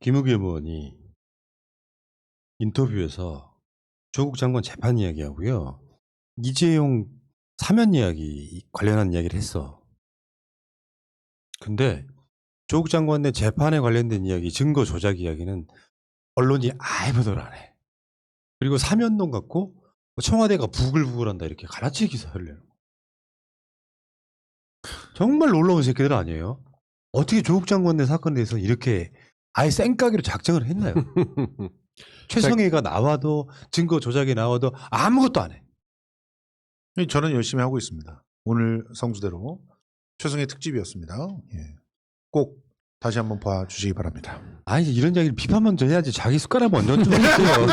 김우겸 의원이 인터뷰에서 조국 장관 재판 이야기하고요. 이재용 사면 이야기 관련한 이야기를 했어. 근데 조국 장관의 재판에 관련된 이야기, 증거 조작 이야기는 언론이 아예 보도를 안 해. 그리고 사면론 갖고 청와대가 부글부글한다 이렇게 갈아치기 기사를 내는 거. 정말 놀라운 새끼들 아니에요? 어떻게 조국 장관의 사건에 대해서 이렇게 아예 쌩까기로 작정을 했나요? 최성애가 나와도 증거 조작이 나와도 아무것도 안 해. 저는 열심히 하고 있습니다. 오늘 성수대로 최성애 특집이었습니다. 예. 꼭 다시 한번 봐주시기 바랍니다. 아니 이런 이야기를 비판 먼저 해야지 자기 숟가락 먼저 얹어주세요.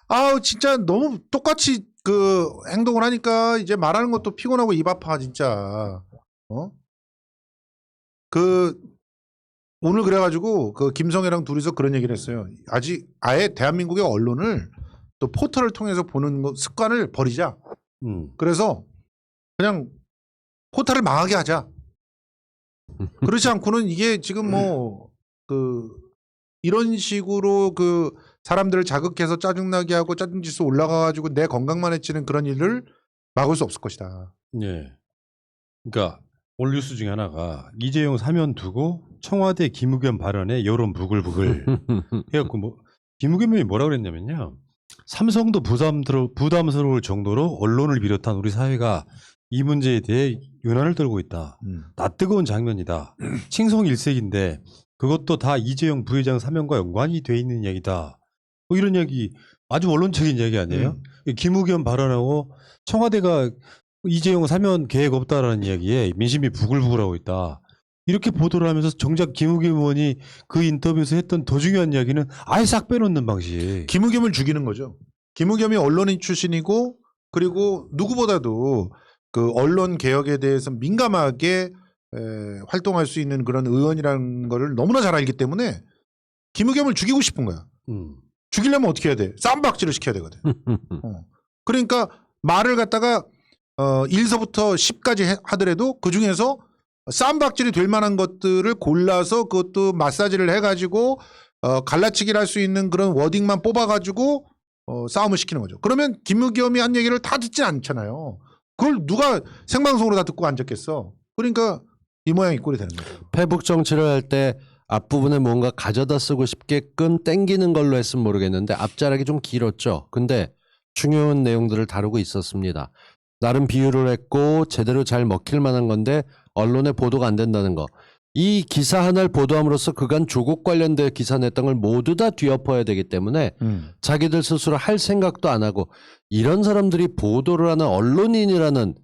아우 진짜 너무 똑같이 그 행동을 하니까 이제 말하는 것도 피곤하고 입 아파 진짜. 오늘 그래가지고 그 김성애랑 둘이서 그런 얘기를 했어요. 아예 대한민국의 언론을 또 포털을 통해서 보는 습관을 버리자. 그래서 그냥 포털을 망하게 하자. 그렇지 않고는 이게 지금 이런 식으로 그 사람들을 자극해서 짜증나게 하고 짜증지수 올라가가지고 내 건강만 해치는 그런 일을 막을 수 없을 것이다. 네. 그러니까 오늘 뉴스 중에 하나가 이재용 사면 두고 청와대 김우겸 발언에 여론 부글부글 해갖고 김우겸 의원이 뭐라고 그랬냐면요. 삼성도 부담스러울 정도로 언론을 비롯한 우리 사회가 이 문제에 대해 유난을 떨고 있다. 낯뜨거운 장면이다. 칭송 일색인데 그것도 다 이재용 부회장 사면과 연관이 돼 있는 이야기다. 이런 이야기 아주 언론적인 이야기 아니에요? 김우겸 발언하고 청와대가 이재용 사면 계획 없다라는 이야기에 민심이 부글부글하고 있다. 이렇게 보도를 하면서 정작 김우겸 의원이 그 인터뷰에서 했던 더 중요한 이야기는 아예 싹 빼놓는 방식. 김우겸을 죽이는 거죠. 김우겸이 언론인 출신이고 그리고 누구보다도 그 언론 개혁에 대해서 민감하게 활동할 수 있는 그런 의원이라는 거를 너무나 잘 알기 때문에 김우겸을 죽이고 싶은 거야. 죽이려면 어떻게 해야 돼? 쌈박질을 시켜야 되거든. 그러니까 말을 갖다가 1서부터 10까지 하더라도 그중에서 쌈박질이 될 만한 것들을 골라서 그것도 마사지를 해가지고 갈라치기를 할 수 있는 그런 워딩만 뽑아가지고 싸움을 시키는 거죠. 그러면 김우겸이 한 얘기를 다 듣진 않잖아요. 그걸 누가 생방송으로 다 듣고 앉았겠어. 그러니까 이 모양 이 꼴이 되는 거죠. 페북 정치를 할 때 앞부분에 뭔가 가져다 쓰고 싶게끔 땡기는 걸로 했으면 모르겠는데 앞자락이 좀 길었죠. 근데 중요한 내용들을 다루고 있었습니다. 나름 비유를 했고 제대로 잘 먹힐 만한 건데 언론에 보도가 안 된다는 거. 이 기사 하나를 보도함으로써 그간 조국 관련된 기사 냈던 걸 모두 다 뒤엎어야 되기 때문에 자기들 스스로 할 생각도 안 하고 이런 사람들이 보도를 하는 언론인이라는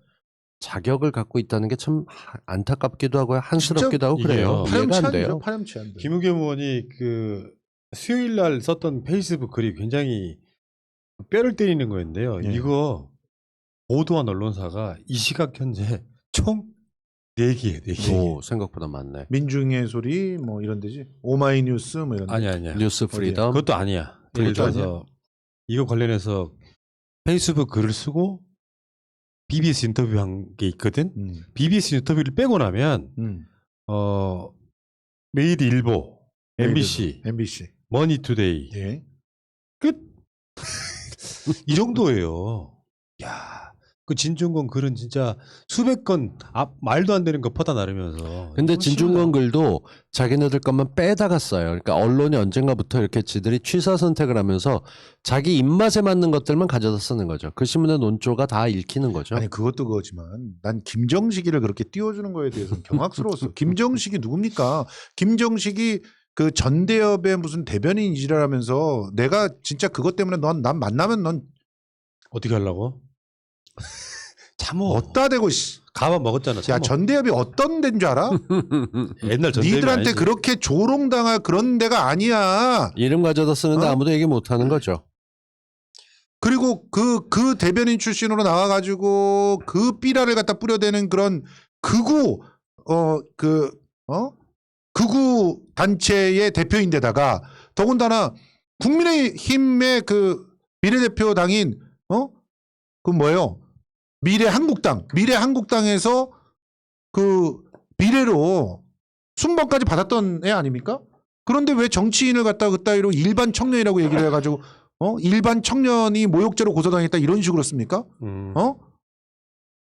자격을 갖고 있다는 게 참 안타깝기도 하고 한스럽기도 하고 그래요. 이해가 안 돼요. 파렴치 안 돼요. 김우겸 의원이 그 수요일 날 썼던 페이스북 글이 굉장히 뼈를 때리는 거였는데요. 예. 이거 보도한 언론사가 이 시각 현재 총 4개, 4개. 오, 생각보다 많네. 민중의 소리 뭐 이런 데지. 오마이뉴스 뭐 이런 데. 아니야. 뉴스 프리덤. 그것도 아니야. 예를 그것도 들어서 이거 관련해서 페이스북 글을 쓰고 BBS 인터뷰한 게 있거든. BBS 인터뷰를 빼고 나면 매일일보, MBC, 머니투데이 예. 끝. 이 정도예요. 야, 그 진중권 글은 진짜 수백 건 말도 안 되는 거 퍼다 나르면서. 근데 진중권 글도 자기네들 것만 빼다가 써요. 그러니까 언론이 언젠가부터 이렇게 지들이 취사 선택을 하면서 자기 입맛에 맞는 것들만 가져다 쓰는 거죠. 그 신문의 논조가 다 읽히는 거죠. 아니 그것도 그거지만 난 김정식이를 그렇게 띄워주는 거에 대해서는 경악스러웠어. 김정식이 누굽니까? 김정식이 그 전대협의 무슨 대변인 이지랄하면서 내가 진짜 그것 때문에 난 만나면 넌 어떻게 하려고? 참어. 어따 대고 가만 먹었잖아. 참어. 야 전대협이 어떤 데인 줄 알아? 옛날 전대협이 니들한테 아니지. 그렇게 조롱당할 그런 데가 아니야. 이름 가져다 쓰는데 아무도 얘기 못하는 거죠. 그리고 그 대변인 출신으로 나와가지고 그 삐라를 갖다 뿌려대는 그런 극우 극우 단체의 대표인데다가 더군다나 국민의힘의 그 비례대표당인 그 뭐예요? 미래한국당에서 그 비례로 순번까지 받았던 애 아닙니까? 그런데 왜 정치인을 갖다가 그따위로 일반 청년이라고 얘기를 해가지고 일반 청년이 모욕죄로 고소당했다 이런 식으로 씁니까?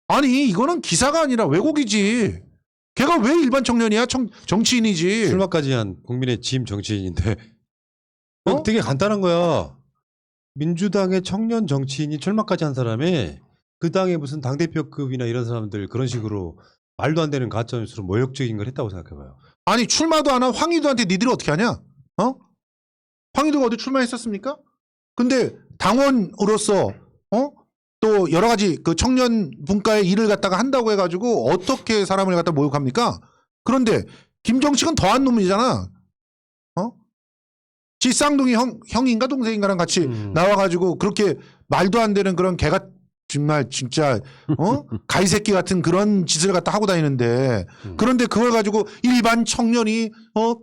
아니 이거는 기사가 아니라 왜곡이지. 걔가 왜 일반 청년이야? 정치인이지. 출마까지 한 국민의 지임 정치인인데 어? 되게 간단한 거야. 민주당의 청년 정치인이 출마까지 한 사람이 그 당의 무슨 당대표급이나 이런 사람들 그런 식으로 말도 안 되는 가짜뉴스로 모욕적인 걸 했다고 생각해봐요. 아니 출마도 안 한 황희도한테 니들이 어떻게 하냐? 황희도가 어디 출마했었습니까? 근데 당원으로서 또 여러 가지 그 청년 분과의 일을 갖다가 한다고 해가지고 어떻게 사람을 갖다 모욕합니까? 그런데 김정식은 더한 놈이잖아. 지 쌍둥이 형인가 동생인가랑 같이 나와가지고 그렇게 말도 안 되는 그런 개가 정말 진짜 가이새끼 같은 그런 짓을 갖다 하고 다니는데 그런데 그걸 가지고 일반 청년이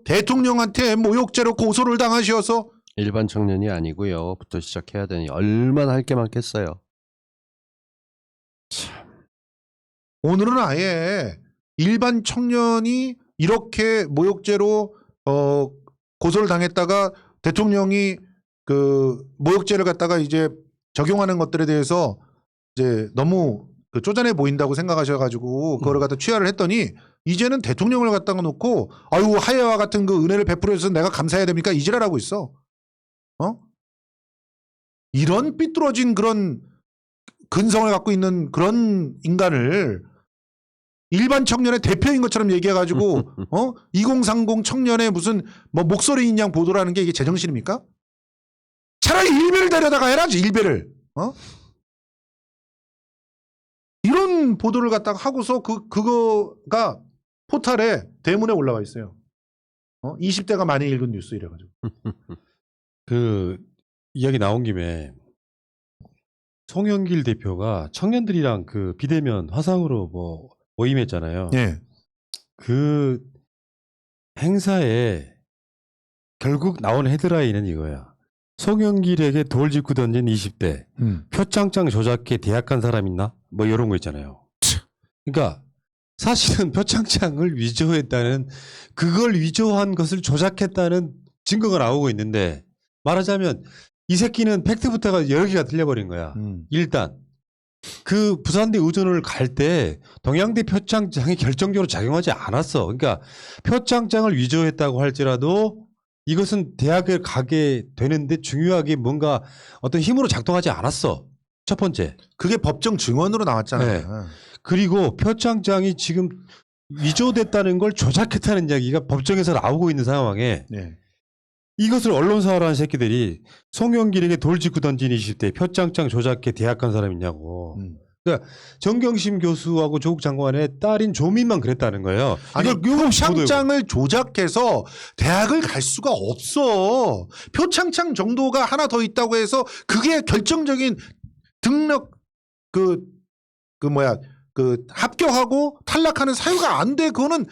대통령한테 모욕죄로 고소를 당하셔서 일반 청년이 아니고요. 부터 시작해야 되니 얼마나 할 게 많겠어요. 오늘은 아예 일반 청년이 이렇게 모욕죄로 고소를 당했다가 대통령이 그 모욕죄를 갖다가 이제 적용하는 것들에 대해서 이제 너무 그 쪼잔해 보인다고 생각하셔가지고 그거를 갖다 취하를 했더니 이제는 대통령을 갖다가 놓고 아유 하야와 같은 그 은혜를 베풀어줘서 내가 감사해야 됩니까? 이 지랄하고 있어. 이런 삐뚤어진 그런 근성을 갖고 있는 그런 인간을 일반 청년의 대표인 것처럼 얘기해가지고 2030 청년의 무슨 뭐 목소리인 양 보도를 하는 게 이게 제정신입니까? 차라리 일베를 데려다가 해라지 일베를 이런 보도를 갖다가 하고서 그거가 포탈에 대문에 올라와 있어요. 20대가 많이 읽은 뉴스 이래가지고 그 이야기 나온 김에 송영길 대표가 청년들이랑 그 비대면 화상으로 뭐 모임했잖아요. 예. 그 행사에 결국 나온 헤드라인은 이거야. 송영길에게 돌 짚고 던진 20대. 표창장 조작해 대학 간 사람 있나? 뭐 이런 거 있잖아요. 그러니까 사실은 표창장을 위조했다는 그걸 위조한 것을 조작했다는 증거가 나오고 있는데 말하자면 이 새끼는 팩트부터가 여러 개가 틀려버린 거야. 일단 그 부산대 의전을 갈 때 동양대 표창장이 결정적으로 작용하지 않았어. 그러니까 표창장을 위조했다고 할지라도 이것은 대학을 가게 되는데 중요하게 뭔가 어떤 힘으로 작동하지 않았어. 첫 번째. 그게 법정 증언으로 나왔잖아요. 네. 그리고 표창장이 지금 위조됐다는 걸 조작했다는 이야기가 법정에서 나오고 있는 상황에 네. 이것을 언론사로 한 새끼들이 송영길에게 돌 짚고 던진 20대 표창장 조작해 대학 간 사람 있냐고. 그러니까 정경심 교수하고 조국 장관의 딸인 조민만 그랬다는 거예요. 아니 이걸 표창장을 조작해서 대학을 갈 수가 없어. 표창장 정도가 하나 더 있다고 해서 그게 결정적인 등록 그 합격하고 탈락하는 사유가 안 돼. 그거는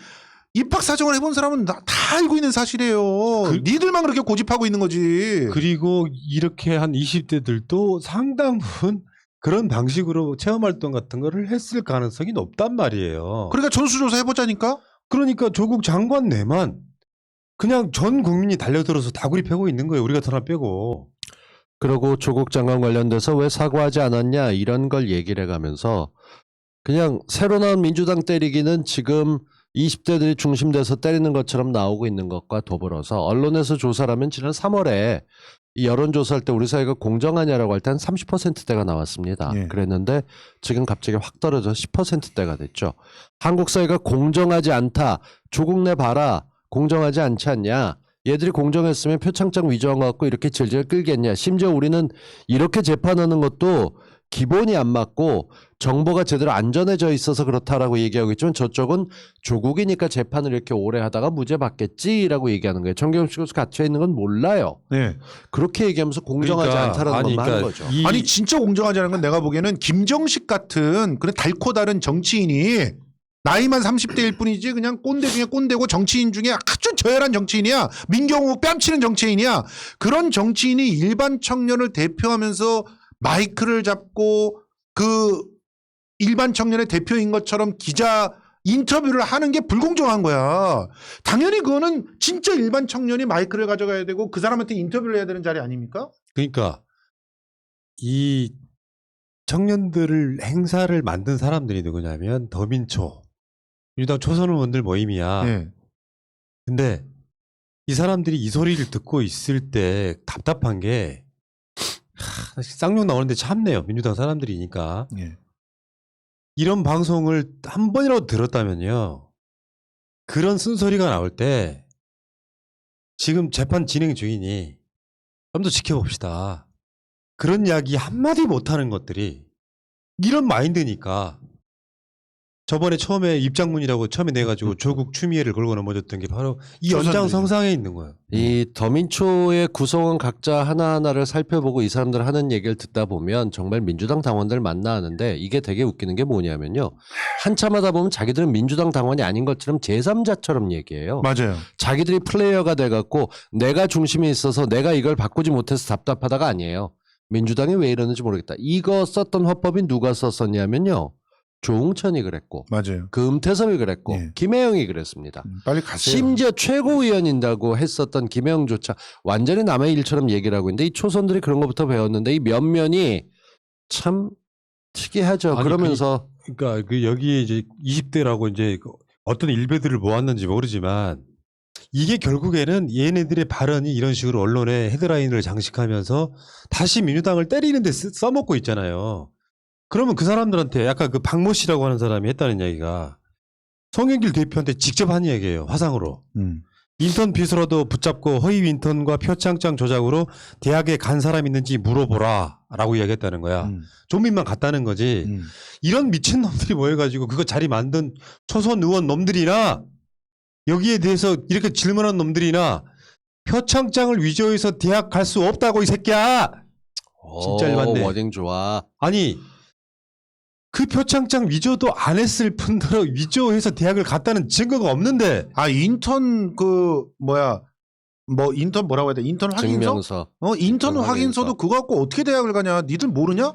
입학 사정을 해본 사람은 다 알고 있는 사실이에요. 니들만 그렇게 고집하고 있는 거지. 그리고 이렇게 한 20대들도 상당 부분 그런 방식으로 체험활동 같은 거를 했을 가능성이 높단 말이에요. 그러니까 전수조사 해보자니까. 그러니까 조국 장관 내만 그냥 전 국민이 달려들어서 다구리 패고 있는 거예요. 우리 같은 사람 빼고. 그리고 조국 장관 관련돼서 왜 사과하지 않았냐 이런 걸 얘기를 해가면서 그냥 새로 나온 민주당 때리기는 지금 20대들이 중심돼서 때리는 것처럼 나오고 있는 것과 더불어서 언론에서 조사라면 지난 3월에 이 여론조사할 때 우리 사회가 공정하냐라고 할 때 한 30%대가 나왔습니다. 예. 그랬는데 지금 갑자기 확 떨어져 10%대가 됐죠. 한국 사회가 공정하지 않다. 조국 내 봐라. 공정하지 않지 않냐. 얘들이 공정했으면 표창장 위조한 것 같고 이렇게 질질 끌겠냐. 심지어 우리는 이렇게 재판하는 것도 기본이 안 맞고 정보가 제대로 안 전해져 있어서 그렇다라고 얘기하고 있지만 저쪽은 조국이니까 재판을 이렇게 오래 하다가 무죄 받겠지라고 얘기하는 거예요. 정경심 교수 갇혀 있는 건 몰라요. 네. 그렇게 얘기하면서 공정하지 그러니까, 않다라는 아니, 것만 하는 그러니까 거죠. 아니 진짜 공정하지 않은 건 내가 보기에는 김정식 같은 그런 달코 다른 정치인이 나이만 30대일 뿐이지 그냥 꼰대 중에 꼰대고 정치인 중에 아주 저열한 정치인이야. 민경우 뺨치는 정치인이야. 그런 정치인이 일반 청년을 대표하면서 마이크를 잡고 그 일반 청년의 대표인 것처럼 기자 인터뷰를 하는 게 불공정한 거야. 당연히 그거는 진짜 일반 청년이 마이크를 가져가야 되고 그 사람한테 인터뷰를 해야 되는 자리 아닙니까? 그러니까 이 청년들을 행사를 만든 사람들이 누구냐면 더민초, 민주당 초선 의원들 모임이야. 네. 근데 이 사람들이 이 소리를 듣고 있을 때 답답한 게 쌍욕 나오는데 참네요. 민주당 사람들이니까. 네. 이런 방송을 한 번이라도 들었다면요. 그런 쓴소리가 나올 때 지금 재판 진행 중이니 좀 더 지켜봅시다. 그런 이야기 한마디 못하는 것들이 이런 마인드니까 저번에 처음에 입장문이라고 처음에 내가지고 조국 추미애를 걸고 넘어졌던 게 바로 이 연장성상에 있는 거예요. 이 더민초의 구성원 각자 하나하나를 살펴보고 이 사람들 하는 얘기를 듣다 보면 정말 민주당 당원들 만나 하는데 이게 되게 웃기는 게 뭐냐면요. 한참 하다 보면 자기들은 민주당 당원이 아닌 것처럼 제3자처럼 얘기해요. 맞아요. 자기들이 플레이어가 돼갖고 내가 중심에 있어서 내가 이걸 바꾸지 못해서 답답하다가 아니에요. 민주당이 왜 이러는지 모르겠다. 이거 썼던 화법이 누가 썼었냐면요. 조응천이 그랬고 맞아요. 금태섭이 그랬고 네. 김혜영이 그랬습니다. 빨리 가세요. 심지어 최고위원인다고 했었던 김혜영조차 완전히 남의 일처럼 얘기를 하고 있는데 이 초선들이 그런 것부터 배웠는데 이 면면이 참 특이하죠. 아니, 그러면서 그러니까 그 여기에 이제 20대라고 이제 어떤 일배들을 모았는지 모르지만 이게 결국에는 얘네들의 발언이 이런 식으로 언론에 헤드라인을 장식하면서 다시 민주당을 때리는 데 써먹고 있잖아요. 그러면 그 사람들한테 약간 그 박모 씨라고 하는 사람이 했다는 얘기가 송영길 대표한테 직접 한 얘기예요. 화상으로. 인턴 비서라도 붙잡고 허위 인턴과 표창장 조작으로 대학에 간 사람 있는지 물어보라 라고 이야기했다는 거야. 좀비만 갔다는 거지. 이런 미친놈들이 모여가지고 그거 자리 만든 초선 의원 놈들이나 여기에 대해서 이렇게 질문한 놈들이나 표창장을 위조해서 대학 갈 수 없다고 이 새끼야. 진짜 열받네. 워딩 좋아. 아니 그 표창장 위조도 안 했을 뿐더러 위조해서 대학을 갔다는 증거가 없는데. 아 인턴 인턴 뭐라고 해야 돼? 인턴 확인서? 증명서. 인턴 확인서. 확인서도 그거 갖고 어떻게 대학을 가냐? 니들 모르냐?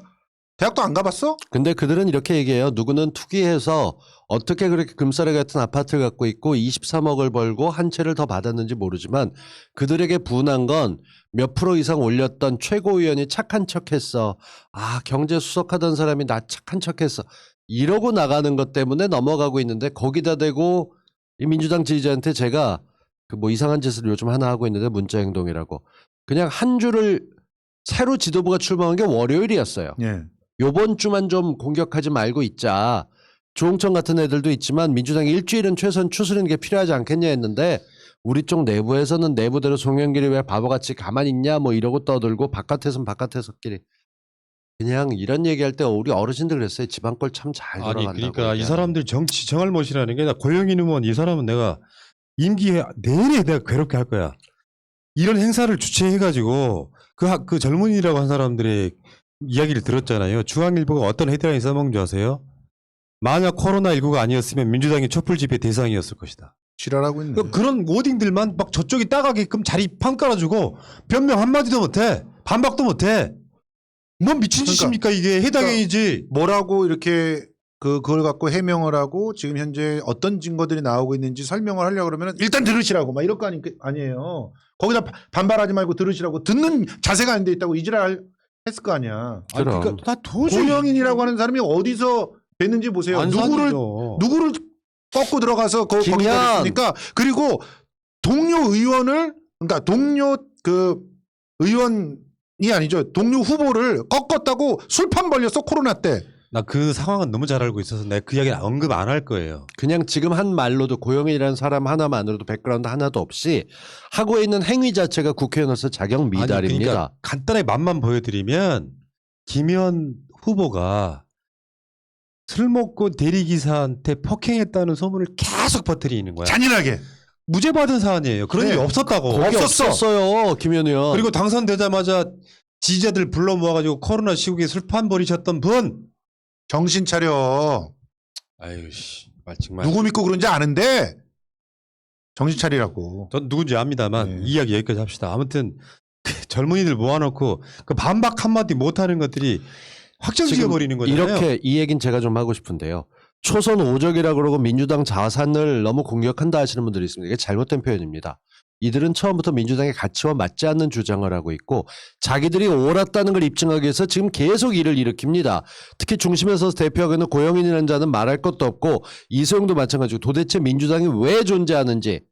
대학도 안 가봤어? 근데 그들은 이렇게 얘기해요. 누구는 투기해서 어떻게 그렇게 금싸레 같은 아파트를 갖고 있고 23억을 벌고 한 채를 더 받았는지 모르지만 그들에게 분한 건 몇 프로 이상 올렸던 최고위원이 착한 척했어. 아 경제 수석하던 사람이 나 착한 척했어. 이러고 나가는 것 때문에 넘어가고 있는데 거기다 대고 이 민주당 지지자한테 제가 그 뭐 이상한 짓을 요즘 하나 하고 있는데 문자 행동이라고 그냥 한 주를 새로 지도부가 출범한 게 월요일이었어요. 예. 요번 주만 좀 공격하지 말고 있자. 조홍천 같은 애들도 있지만 민주당이 일주일은 최소한 추스르는 게 필요하지 않겠냐 했는데 우리 쪽 내부에서는 내부대로 송영길이 왜 바보같이 가만히 있냐 뭐 이러고 떠들고 바깥에서는 바깥에서끼리 그냥 이런 얘기할 때 우리 어르신들 그랬어요. 집안 꼴 참 잘 돌아간다고. 아니 그러니까 이 얘기하는. 사람들 정치 정할못이라는 게 나 고영인 의원 이 사람은 내가 임기 내내 내가 괴롭게 할 거야. 이런 행사를 주최해가지고 그 젊은이라고 한 사람들의 이야기를 들었잖아요. 중앙일보가 어떤 헤드라인 써먹는 줄 아세요? 만약 코로나19가 아니었으면 민주당이 촛불 집회 대상이었을 것이다. 지랄하고 있네. 그런 워딩들만 막 저쪽이 따가게끔 자리 판 깔아주고 변명 한마디도 못해. 반박도 못해. 뭔 미친 짓입니까 이게. 해당행위지. 뭐라고 이렇게 그걸 갖고 해명을 하고 지금 현재 어떤 증거들이 나오고 있는지 설명을 하려고 그러면 일단 들으시라고 막 이럴 거 아니에요. 거기다 반발하지 말고 들으시라고 듣는 자세가 안 돼 있다고 이지랄 했을 거 아니야. 아니, 그럼. 그러니까 나 도저히 고영인이라고 하는 사람이 어디서 뵀는지 보세요. 안 누구를 사귀죠. 꺾고 들어가서 거기다 김현. 됐으니까 그리고 동료 의원을 그러니까 동료 그 의원이 아니죠. 동료 후보를 꺾었다고 술판 벌렸어 코로나 때. 나 그 상황은 너무 잘 알고 있어서 내가 그 이야기는 언급 안 할 거예요. 그냥 지금 한 말로도 고영일이라는 사람 하나만으로도 백그라운드 하나도 없이 하고 있는 행위 자체가 국회의원으로서 자격 미달입니다. 아니, 그러니까 간단하게 맛만 보여드리면 김현 후보가 술 먹고 대리기사한테 폭행했다는 소문을 계속 퍼뜨리는 거야. 잔인하게. 무죄 받은 사안이에요. 그런 네. 일이 없었다고. 거기 없었어. 없었어요. 김현 의원. 그리고 당선되자마자 지지자들 불러 모아가지고 코로나 시국에 술판 벌이셨던 분. 정신 차려. 아유 씨, 말 정말. 누구 믿고 그런지 아는데 정신 차리라고. 전 누군지 압니다만 네. 이 이야기 여기까지 합시다. 아무튼 그 젊은이들 모아놓고 그 반박 한마디 못하는 것들이 확정지어 버리는 거잖아요. 이렇게 이 얘기는 제가 좀 하고 싶은데요. 초선 오적이라 그러고 민주당 자산을 너무 공격한다 하시는 분들이 있습니다. 이게 잘못된 표현입니다. 이들은 처음부터 민주당의 가치와 맞지 않는 주장을 하고 있고 자기들이 옳았다는 걸 입증하기 위해서 지금 계속 일을 일으킵니다. 특히 중심에 서서 대표하고 있는 고영인이라는 자는 말할 것도 없고 이소영도 마찬가지고 도대체 민주당이 왜 존재하는지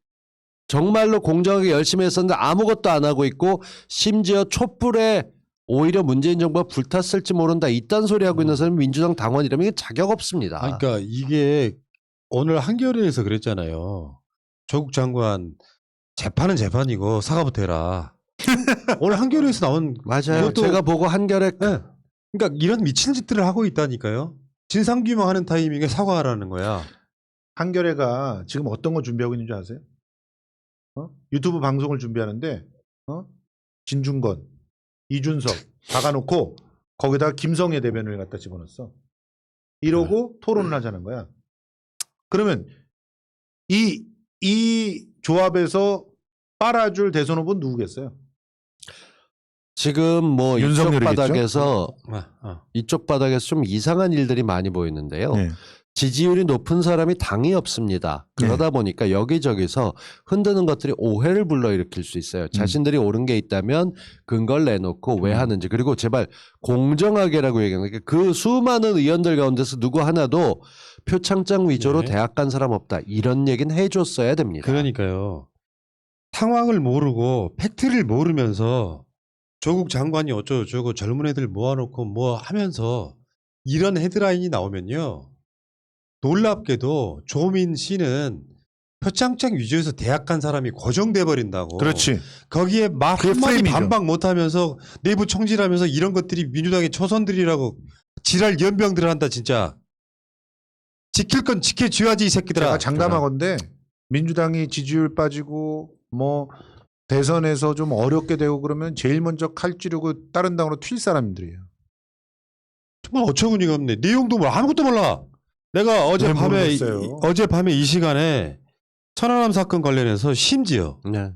정말로 공정하게 열심히 했었는데 아무것도 안 하고 있고 심지어 촛불에 오히려 문재인 정부가 불탔을지 모른다 이딴 소리 하고 있는 사람이 민주당 당원이라면 이게 자격 없습니다. 그러니까 이게 오늘 한겨레에서 그랬잖아요. 조국 장관 재판은 재판이고 사과부터 해라. 오늘 한겨레에서 나온 맞아요. 이것도- 제가 보고 한결에 네. 그러니까 이런 미친 짓들을 하고 있다니까요. 진상규명하는 타이밍에 사과하라는 거야. 한겨레가 지금 어떤 거 준비하고 있는지 아세요? 유튜브 방송을 준비하는데 진중권, 이준석 박아놓고 거기다가 김성애 대변을 갖다 집어넣었어. 이러고 토론을 하자는 거야. 그러면 이 조합에서 빨아줄 대선 후보는 누구겠어요? 지금 뭐 이쪽 윤석열이겠죠? 바닥에서 아. 이쪽 바닥에서 좀 이상한 일들이 많이 보이는데요. 네. 지지율이 높은 사람이 당이 없습니다. 그러다 보니까 여기저기서 흔드는 것들이 오해를 불러일으킬 수 있어요. 자신들이 옳은 게 있다면 근거를 내놓고 왜 하는지 그리고 제발 공정하게라고 얘기하는 게 그 수많은 의원들 가운데서 누구 하나도 표창장 위조로 네. 대학 간 사람 없다. 이런 얘기는 해줬어야 됩니다. 그러니까요. 상황을 모르고 팩트를 모르면서 조국 장관이 어쩌고저쩌고 젊은 애들 모아놓고 뭐 하면서 이런 헤드라인이 나오면요. 놀랍게도 조민 씨는 표창장 위조에서 대학 간 사람이 고정돼 버린다고. 그렇지. 거기에 말 그게 한마디 프레임이죠. 반박 못하면서 내부 청질하면서 이런 것들이 민주당의 초선들이라고 지랄 연병들을 한다 진짜. 지킬 건 지켜줘야지 이 새끼들아. 제가 장담하건대 민주당이 지지율 빠지고 뭐 대선에서 좀 어렵게 되고 그러면 제일 먼저 칼 찌르고 다른 당으로 튈 사람들이에요. 정말 어처구니가 없네. 내용도 뭐 아무것도 몰라. 내가 모르겠어요. 어젯밤에 이 시간에 천안함 사건 관련해서 심지어 네.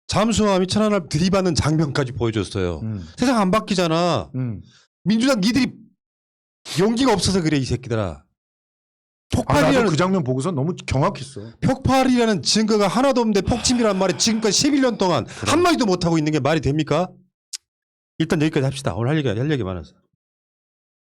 잠수함이 천안함 들이받는 장면까지 보여줬어요. 세상 안 바뀌잖아. 민주당 니들이 용기가 없어서 그래 이 새끼들아. 나도 폭발이라는 그 장면 보고서 너무 경악했어. 폭발이라는 증거가 하나도 없는데 폭침이란 말이 지금까지 11년 동안 한마디도 못하고 있는 게 말이 됩니까? 일단 여기까지 합시다. 오늘 할 얘기 많았어.